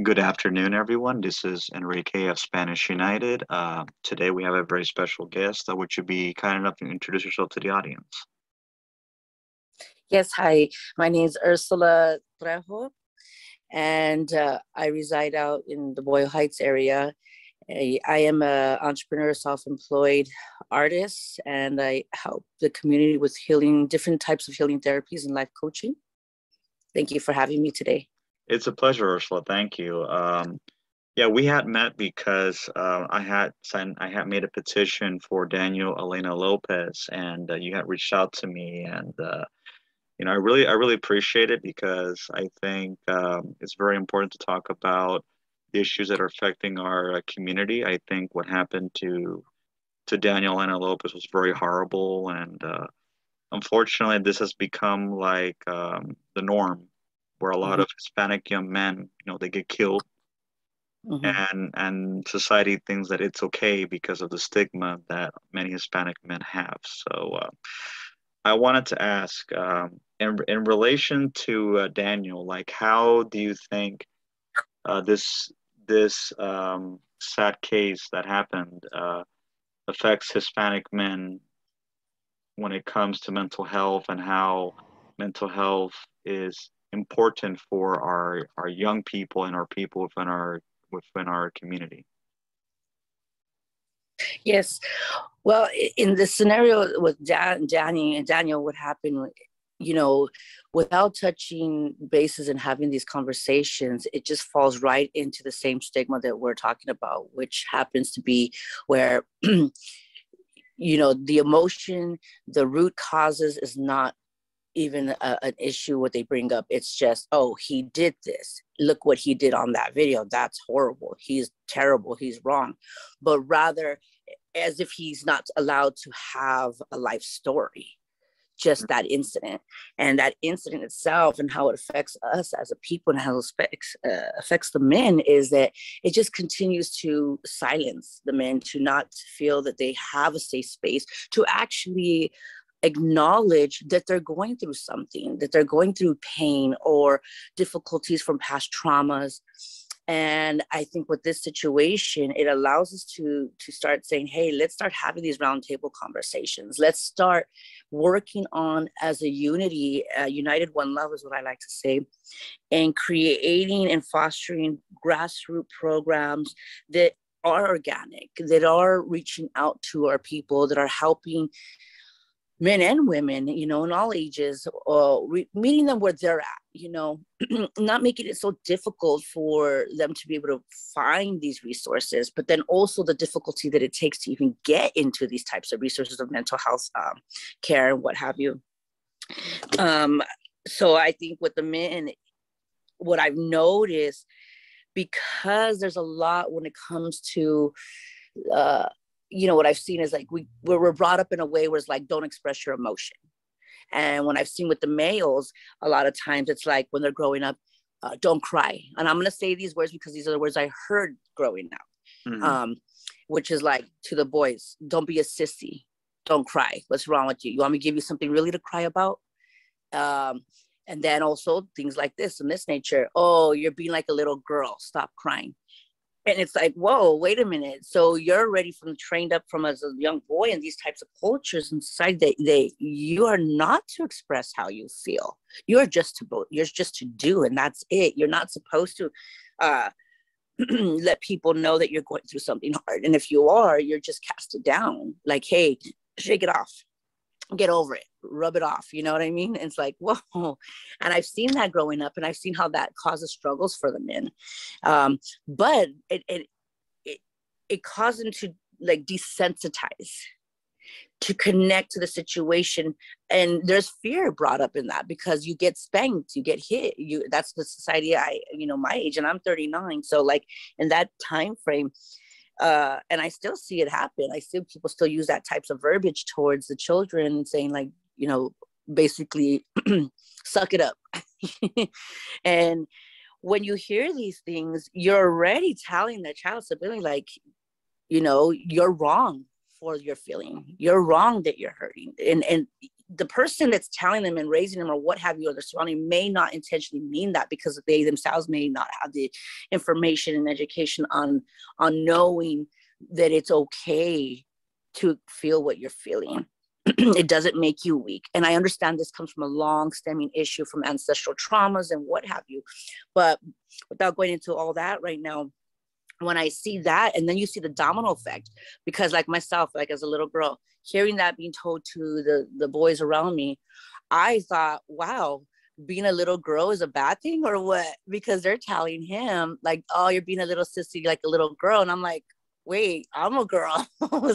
Good afternoon, everyone. This is Enrique of Spanish United. Today we have a very special guest. Would you be kind enough to introduce yourself to the audience? Yes, hi. My name is Ursula Trejo, and I reside out in the Boyle Heights area. I am an entrepreneur, self-employed artist, and I help the community with healing, different types of healing therapies and life coaching. Thank you for having me today. It's a pleasure, Ursula. Thank you. Yeah, we had met because I had made a petition for Daniel Elena Lopez, and you had reached out to me, and I really appreciate it because I think it's very important to talk about the issues that are affecting our community. I think what happened to Daniel Elena Lopez was very horrible, and unfortunately, this has become like the norm, where a lot Mhm, of Hispanic young men, they get killed, mhm. and society thinks that it's okay because of the stigma that many Hispanic men have. So I wanted to ask, in relation to Daniel, like how do you think this sad case that happened affects Hispanic men when it comes to mental health and how mental health is important for our young people and our people within our community. Yes. Well, in the scenario with Danny and Daniel, what happened, you know, without touching bases and having these conversations, it just falls right into the same stigma that we're talking about, which happens to be where, the emotion, the root causes is not even an issue what they bring up. It's just, oh, he did this, look what he did on that video, that's horrible, he's terrible, he's wrong. But rather, as if he's not allowed to have a life story, just that incident. And that incident itself and how it affects us as a people and how it affects the men is that it just continues to silence the men, to not feel that they have a safe space to actually acknowledge that they're going through something, that they're going through pain or difficulties from past traumas. And I think with this situation, it allows us to start saying, hey, let's start having these roundtable conversations. Let's start working on as a unity, united one love is what I like to say, and creating and fostering grassroots programs that are organic, that are reaching out to our people, that are helping men and women, in all ages, meeting them where they're at, not making it so difficult for them to be able to find these resources, but then also the difficulty that it takes to even get into these types of resources of mental health care and what have you. Um, so I think with the men, what I've noticed, because there's a lot when it comes to what I've seen is like we're brought up in a way where it's like, don't express your emotion. And when I've seen with the males, a lot of times it's like when they're growing up, don't cry. And I'm going to say these words because these are the words I heard growing up, Hmm. which is like to the boys, don't be a sissy. Don't cry. What's wrong with you? You want me to give you something really to cry about? Um, and then also things like this in this nature. Oh, you're being like a little girl. Stop crying. And it's like, whoa, wait a minute. So you're already from trained up from as a young boy in these types of cultures and society that you are not to express how you feel. You're just to do, and that's it. You're not supposed to uh, let people know that you're going through something hard. And if you are, you're just cast it down. Like, hey, shake it off, get over it, rub it off. You know what I mean? It's like, whoa. And I've seen that growing up, and I've seen how that causes struggles for the men. But it it caused them to like desensitize, to connect to the situation. And there's fear brought up in that because you get spanked, you get hit. That's the society my age, and I'm 39. So like in that time frame, and I still see it happen. I see people still use that types of verbiage towards the children, saying like, basically, suck it up. And when you hear these things, you're already telling the child stability, like, you're wrong for your feeling. You're wrong that you're hurting. And the person that's telling them and raising them or what have you, or their surrounding may not intentionally mean that, because they themselves may not have the information and education on knowing that it's okay to feel what you're feeling. It doesn't make you weak. And I understand this comes from a long stemming issue from ancestral traumas and what have you. But without going into all that right now, when I see that, and then you see the domino effect, because like myself, like as a little girl, hearing that being told to the boys around me, I thought, wow, being a little girl is a bad thing or what? Because they're telling him like, oh, you're being a little sissy, like a little girl. And I'm like, wait, I'm a girl.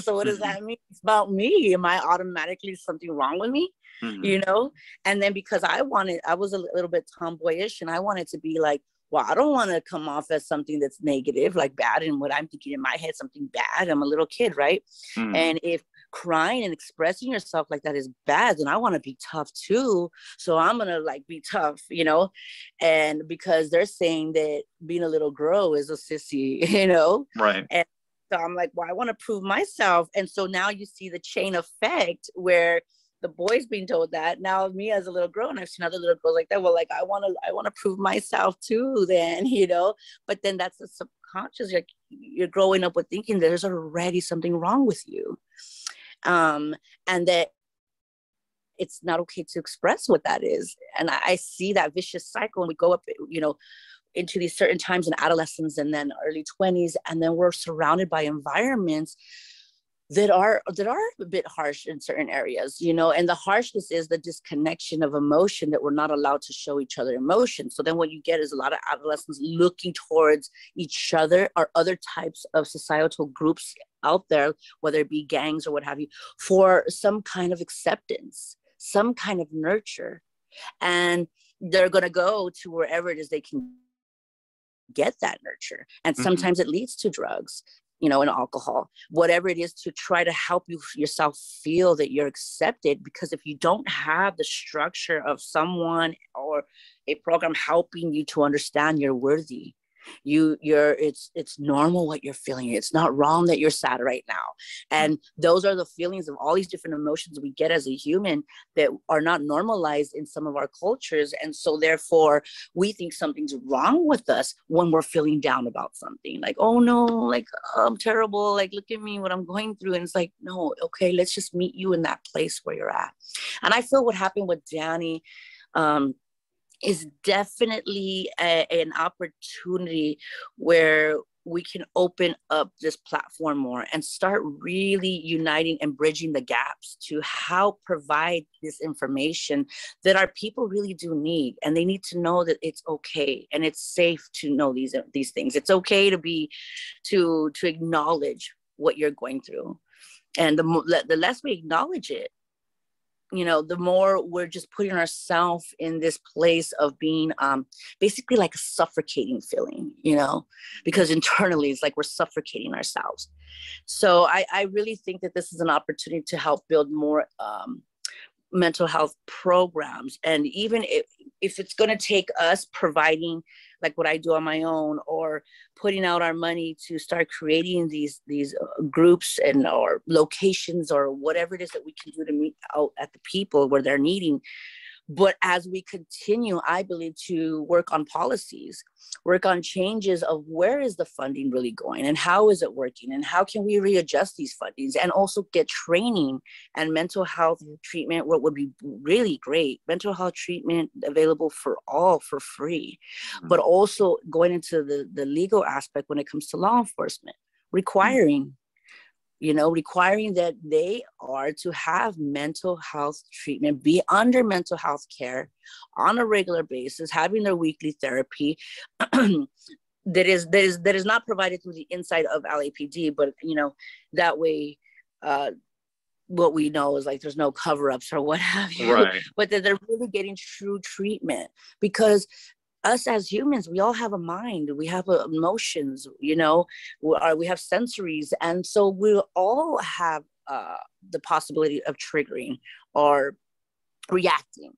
So what does that mean? It's about me. Am I automatically something wrong with me? You know? And then because I was a little bit tomboyish, and I wanted to be like, well, I don't want to come off as something that's negative, like bad, and what I'm thinking in my head, something bad. I'm a little kid, right? And if crying and expressing yourself like that is bad, then I want to be tough too. So I'm going to like be tough, you know? And because they're saying that being a little girl is a sissy, you know? Right. And so I'm like, well, I want to prove myself. And so now you see the chain effect where the boys being told that, now me as a little girl, and I've seen other little girls like that, well, like I want to prove myself too then, you know. But then that's the subconscious, you're growing up with thinking there's already something wrong with you, and that it's not okay to express what that is. And I see that vicious cycle, and we go up, you know, into these certain times in adolescence and then early 20s, and then we're surrounded by environments that are a bit harsh in certain areas, you know. And the harshness is the disconnection of emotion, that we're not allowed to show each other emotion. So then what you get is a lot of adolescents looking towards each other or other types of societal groups out there, whether it be gangs or what have you, for some kind of acceptance, some kind of nurture. And they're going to go to wherever it is they can get that nurture. And sometimes it leads to drugs, you know, and alcohol, whatever it is, to try to help yourself feel that you're accepted. Because if you don't have the structure of someone or a program helping you to understand you're worthy, it's normal what you're feeling. It's not wrong that you're sad right now. And those are the feelings of all these different emotions we get as a human that are not normalized in some of our cultures. And so therefore we think something's wrong with us when we're feeling down about something, like, oh no, like, oh, I'm terrible, like, look at me, what I'm going through. And it's like, no, okay, let's just meet you in that place where you're at. And I feel what happened with Danny is definitely an opportunity where we can open up this platform more and start really uniting and bridging the gaps to help provide this information that our people really do need. And they need to know that it's okay and it's safe to know these things. It's okay to acknowledge what you're going through. And the less we acknowledge it, you know, the more we're just putting ourselves in this place of being basically like a suffocating feeling, you know, because internally it's like we're suffocating ourselves. So I really think that this is an opportunity to help build more mental health programs. And even if it's going to take us providing like what I do on my own, or putting out our money to start creating these groups and or locations or whatever it is that we can do to meet out at the people where they're needing. But as we continue, I believe, to work on policies, work on changes of where is the funding really going and how is it working and how can we readjust these fundings, and also get training and mental health treatment. What would be really great, mental health treatment available for all for free, but also going into the legal aspect when it comes to law enforcement, requiring that they are to have mental health treatment, be under mental health care on a regular basis, having their weekly therapy that is not provided through the inside of LAPD, but you know, that way what we know is like there's no cover-ups or what have you, right. But that they're really getting true treatment. Because us as humans, we all have a mind, we have emotions, you know, we have sensories, and so we all have the possibility of triggering or reacting,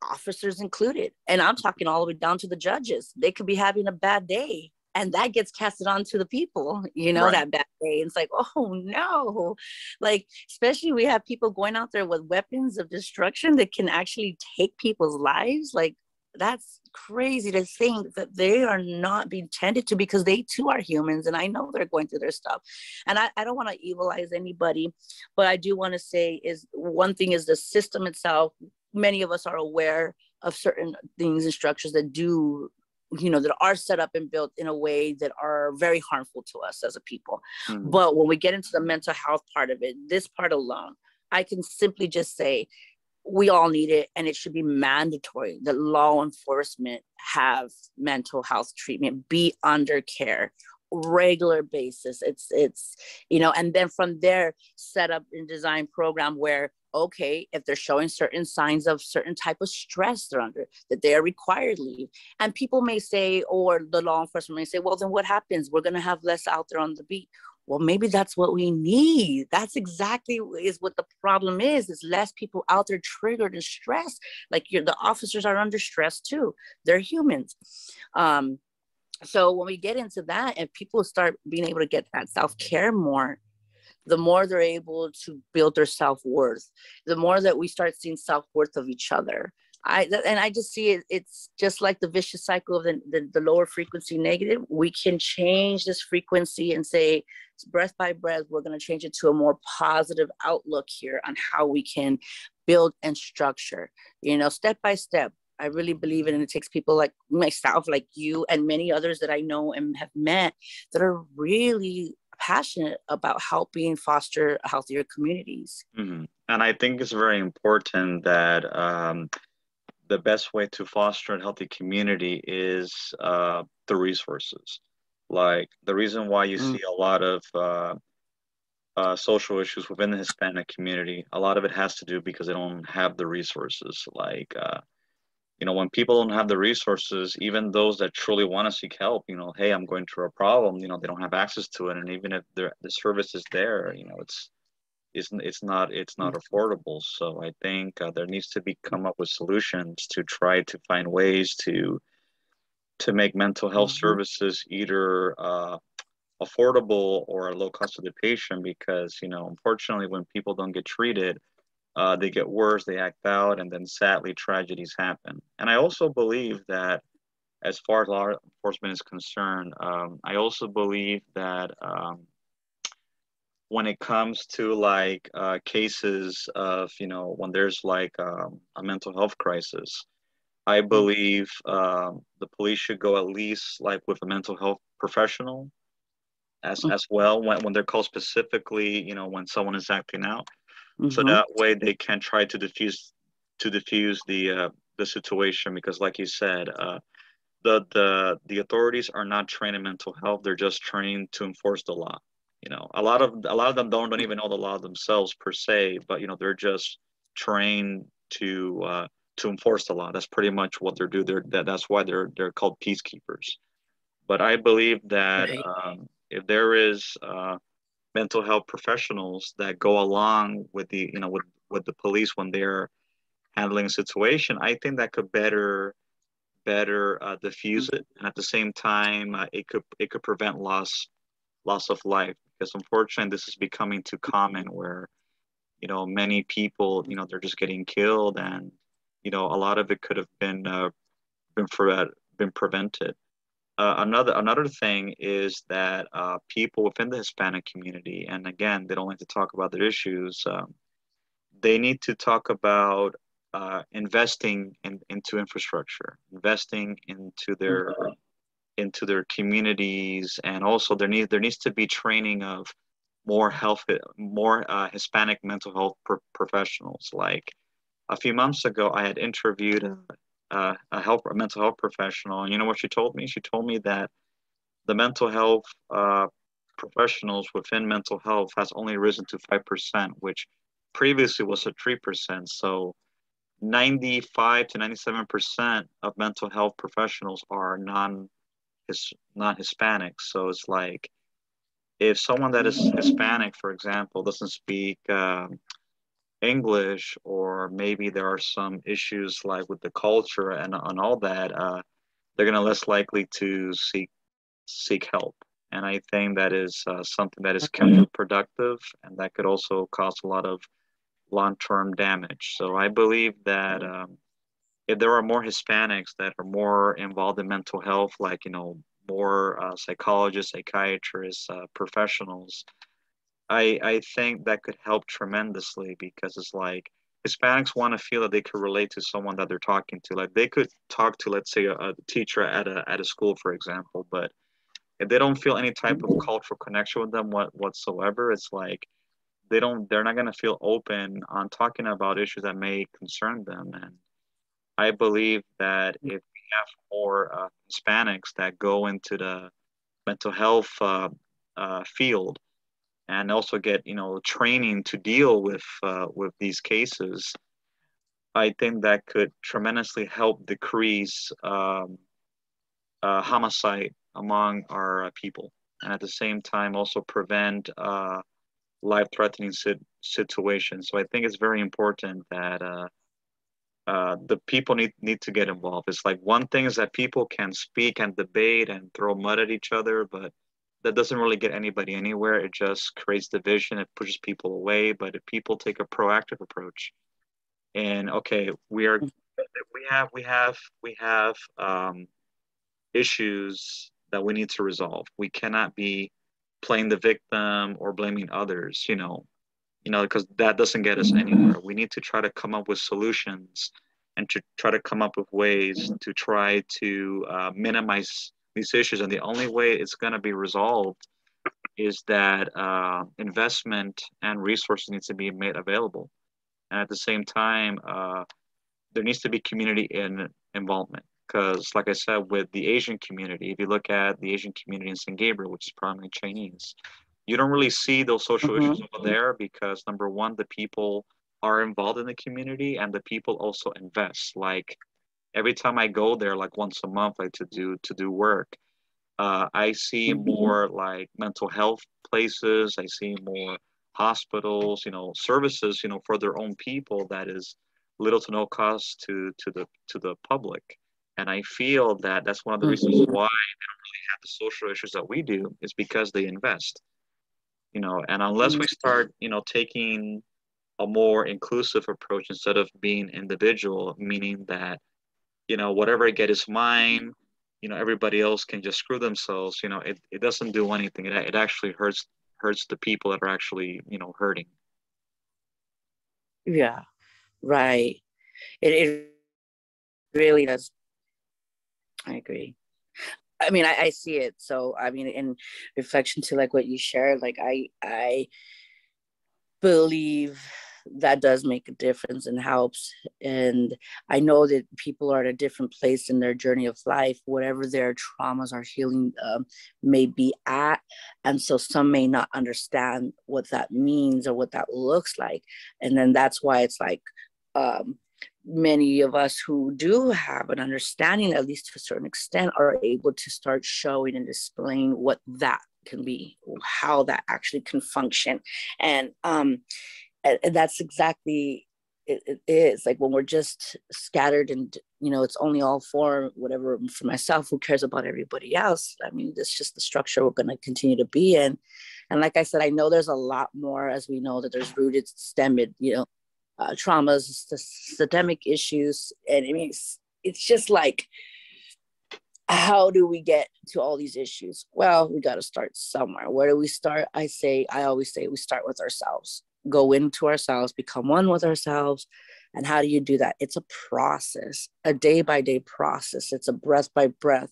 officers included. And I'm talking all the way down to the judges. They could be having a bad day and that gets casted on to the people, Right. that bad day. And it's like, oh no, like, especially we have people going out there with weapons of destruction that can actually take people's lives. Like, that's crazy to think that they are not being tended to, because they too are humans, and I know they're going through their stuff. And I don't want to evilize anybody, but I do want to say is one thing is the system itself. Many of us are aware of certain things and structures that do, that are set up and built in a way that are very harmful to us as a people. Mm-hmm. But when we get into the mental health part of it, this part alone, I can simply just say we all need it, and it should be mandatory that law enforcement have mental health treatment, be under care regular basis. It's and then from there set up and design program where, okay, if they're showing certain signs of certain type of stress they're under, that they are required leave. And people may say, or the law enforcement may say, well, then what happens? We're going to have less out there on the beat. Well, maybe that's what we need. That's exactly is what the problem is less people out there triggered and stressed. Like, the officers are under stress too. They're humans. So when we get into that and people start being able to get that self-care more, the more they're able to build their self-worth, the more that we start seeing self-worth of each other. I just see it, it's just like the vicious cycle of the lower frequency negative. We can change this frequency and say, breath by breath, we're going to change it to a more positive outlook here on how we can build and structure, step by step. I really believe it. And it takes people like myself, like you, and many others that I know and have met that are really passionate about helping foster healthier communities. Mm-hmm. And I think it's very important that the best way to foster a healthy community is the resources. Like the reason why you Mm. see a lot of social issues within the Hispanic community, a lot of it has to do because they don't have the resources. Like, when people don't have the resources, even those that truly want to seek help, hey, I'm going through a problem, they don't have access to it. And even if the service is there, it's not affordable. So I think there needs to be come up with solutions to try to find ways to make mental health Mm-hmm. services either affordable or a low cost to the patient because unfortunately when people don't get treated they get worse, they act out, and then sadly tragedies happen. And I also believe that as far as law enforcement is concerned, I also believe that when it comes to like cases of when there's like a mental health crisis, I believe the police should go at least like with a mental health professional as well when they're called specifically, when someone is acting out, so Mm-hmm. that way they can try to diffuse the situation because, like you said, the authorities are not trained in mental health. They're just trained to enforce the law. A lot of them don't even know the law themselves per se, but they're just trained to enforce the law. That's pretty much what they're do. That's why they're called peacekeepers. But I believe that Right. if there is mental health professionals that go along with with the police when they're handling a situation, I think that could better diffuse it, and at the same time, it could prevent loss of life because unfortunately this is becoming too common where many people they're just getting killed and a lot of it could have been pre- been prevented. Another thing is that people within the Hispanic community, and again, they don't like to talk about their issues. They need to talk about investing into infrastructure, investing into their communities, and also there needs to be training of more Hispanic mental health professionals. Like a few months ago, I had interviewed a mental health professional, and you know what she told me? She told me that the mental health professionals within mental health has only risen to 5%, which previously was at 3%. So 95 to 97% of mental health professionals are non-Hispanic. So it's like if someone that is Hispanic, for example, doesn't speak English, or maybe there are some issues like with the culture and all that, they're gonna less likely to seek seek help. And I think that is something that is counterproductive, and that could also cause a lot of long-term damage. So I believe that if there are more Hispanics that are more involved in mental health, like, more psychologists, psychiatrists, professionals, I think that could help tremendously, because it's like Hispanics want to feel that they could relate to someone that they're talking to. Like they could talk to, let's say, a teacher at a school, for example, but if they don't feel any type of cultural connection with them whatsoever, it's like they're not gonna feel open on talking about issues that may concern them. And I believe that if we have more Hispanics that go into the mental health field, and also get training to deal with these cases, I think that could tremendously help decrease homicide among our people, and at the same time also prevent life-threatening situations. So I think it's very important that the people need to get involved. It's like one thing is that people can speak and debate and throw mud at each other, but that doesn't really get anybody anywhere. It just creates division. It pushes people away. But if people take a proactive approach, and okay, we have issues that we need to resolve. We cannot be playing the victim or blaming others, because that doesn't get us anywhere. We need to try to come up with solutions, and to try to come up with ways to try to minimize these issues. And the only way it's going to be resolved is that investment and resources needs to be made available. And at the same time, there needs to be community involvement. Because, like I said, with the Asian community, if you look at the Asian community in San Gabriel, which is primarily Chinese, you don't really see those social issues over there, because number one, the people are involved in the community, and the people also invest. Like every time I go there, like once a month, like to do work, I see more like mental health places. I see more hospitals, services, for their own people, that is little to no cost to the public. And I feel that that's one of the reasons why they don't really have the social issues that we do, is because they invest. And unless we start, taking a more inclusive approach instead of being individual, meaning that, whatever I get is mine, everybody else can just screw themselves, it doesn't do anything. It actually hurts the people that are actually, hurting. Yeah, right. It really does. I agree. I mean, I see it. So, I mean, in reflection to like what you shared, like I believe that does make a difference and helps. And I know that people are at a different place in their journey of life, whatever their traumas or healing may be at. And so some may not understand what that means or what that looks like. And then that's why it's like, many of us who do have an understanding, at least to a certain extent, are able to start showing and displaying what that can be, how that actually can function. And that's exactly it is like when we're just scattered and it's only all for whatever. For myself, who cares about everybody else? I mean, it's just the structure we're going to continue to be in. And like I said, I know there's a lot more, as we know that there's rooted systemic traumas, systemic issues. And I mean, it's just like, how do we get to all these issues? Well, we got to start somewhere. Where do we start? I always say we start with ourselves. Go into ourselves, become one with ourselves. And how do you do that? It's a process, a day by day process. It's a breath by breath.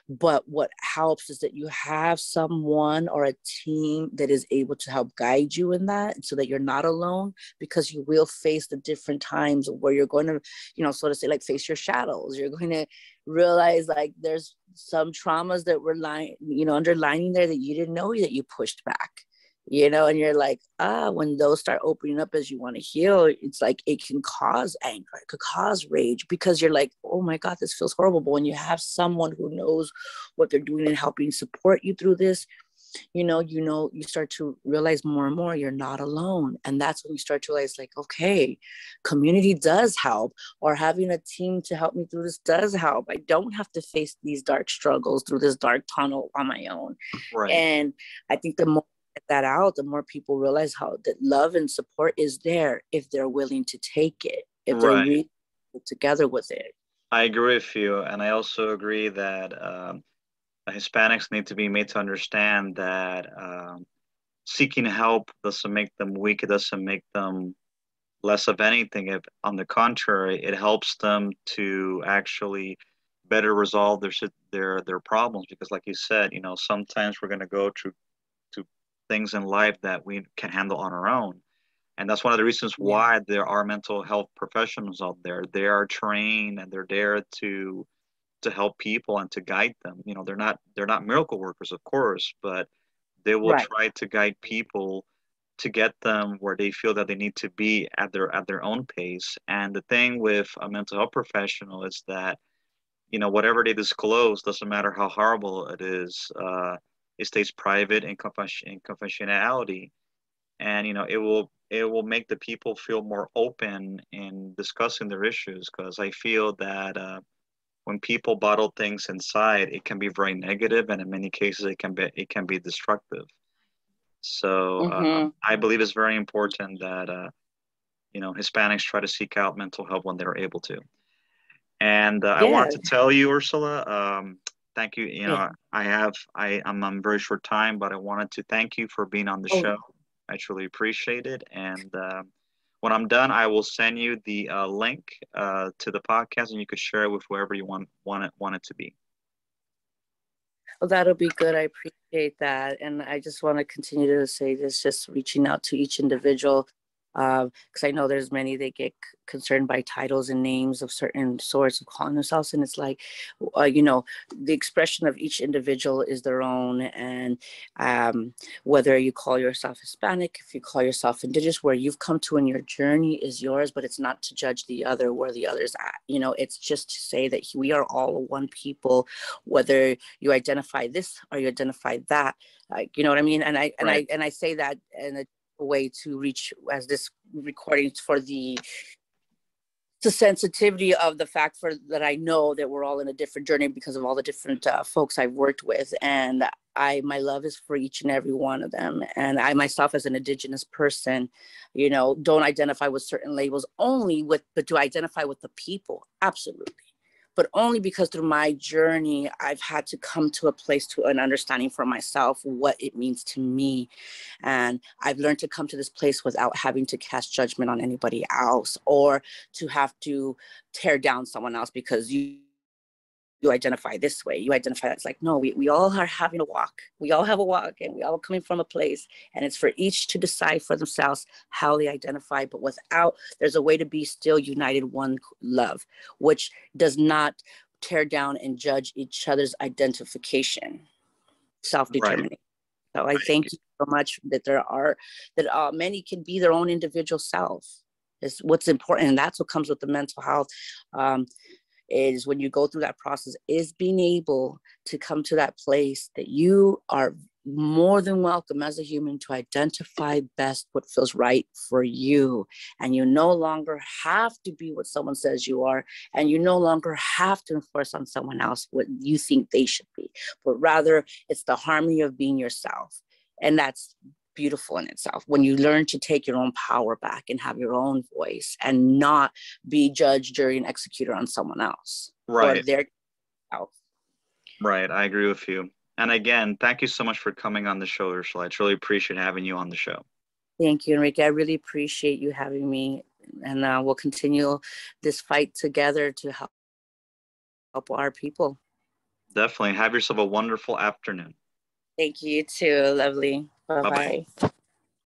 But what helps is that you have someone or a team that is able to help guide you in that, so that you're not alone, because you will face the different times where you're going to, so to say, like face your shadows. You're going to realize like there's some traumas that were underlining there that you didn't know that you pushed back. And you're like, when those start opening up as you want to heal, it's like it can cause anger, it could cause rage, because you're like, oh my God, this feels horrible. But when you have someone who knows what they're doing and helping support you through this, you start to realize more and more you're not alone. And that's when you start to realize, like, okay, community does help, or having a team to help me through this does help. I don't have to face these dark struggles through this dark tunnel on my own. Right. And I think the more that out, the more people realize how that love and support is there if they're willing to take it, if they're really together with it. I agree with you, and I also agree that Hispanics need to be made to understand that seeking help doesn't make them weak. It doesn't make them less of anything. If, on the contrary, it helps them to actually better resolve their problems. Because, like you said, sometimes we're going to go through to things in life that we can handle on our own. And that's one of the reasons why there are mental health professionals out there. They are trained and they're there to help people and to guide them. They're not miracle workers, of course, but they will try to guide people to get them where they feel that they need to be at their own pace. And the thing with a mental health professional is that whatever they disclose, doesn't matter how horrible it is, it stays private in confidentiality, and it will make the people feel more open in discussing their issues. Because I feel that when people bottle things inside, it can be very negative, and in many cases, it can be destructive. So I believe it's very important that Hispanics try to seek out mental help when they're able to. And I wanted to tell you, Ursula, thank you. I'm very short time, but I wanted to thank you for being on the show. I truly appreciate it. And when I'm done, I will send you the link to the podcast, and you could share it with whoever you want it to be. Well, that'll be good. I appreciate that. And I just want to continue to say this, just reaching out to each individual, because I know there's many that get concerned by titles and names of certain sorts of calling themselves. And it's like, the expression of each individual is their own. And whether you call yourself Hispanic, if you call yourself Indigenous, where you've come to in your journey is yours, but it's not to judge the other where the other's at. It's just to say that we are all one people, whether you identify this or you identify that. You know what I mean? And I say that in a way to reach as this recording for the sensitivity of the fact that I know that we're all in a different journey because of all the different folks I've worked with, and my love is for each and every one of them. And I myself, as an Indigenous person, don't identify with certain labels but do identify with the people, absolutely. But only because through my journey, I've had to come to a place to an understanding for myself what it means to me. And I've learned to come to this place without having to cast judgment on anybody else or to have to tear down someone else because you identify this way, you identify that. It's like, no, we all are having a walk. We all have a walk, and we all coming from a place, and it's for each to decide for themselves how they identify, but there's a way to be still united, one love, which does not tear down and judge each other's identification, self-determination. So I thank you so much that many can be their own individual self. Is what's important, and that's what comes with the mental health. Is when you go through that process, is being able to come to that place that you are more than welcome as a human to identify best what feels right for you. And you no longer have to be what someone says you are, and you no longer have to enforce on someone else what you think they should be, but rather it's the harmony of being yourself. And that's beautiful in itself when you learn to take your own power back and have your own voice and not be judge, jury, and executor on someone else or their self. Right, I agree with you. And again, thank you so much for coming on the show, Ursula. I truly appreciate having you on the show. Thank you, Enrique. I really appreciate you having me, and we'll continue this fight together to help our people. Definitely. Have yourself a wonderful afternoon. Thank you too. Lovely. Bye-bye.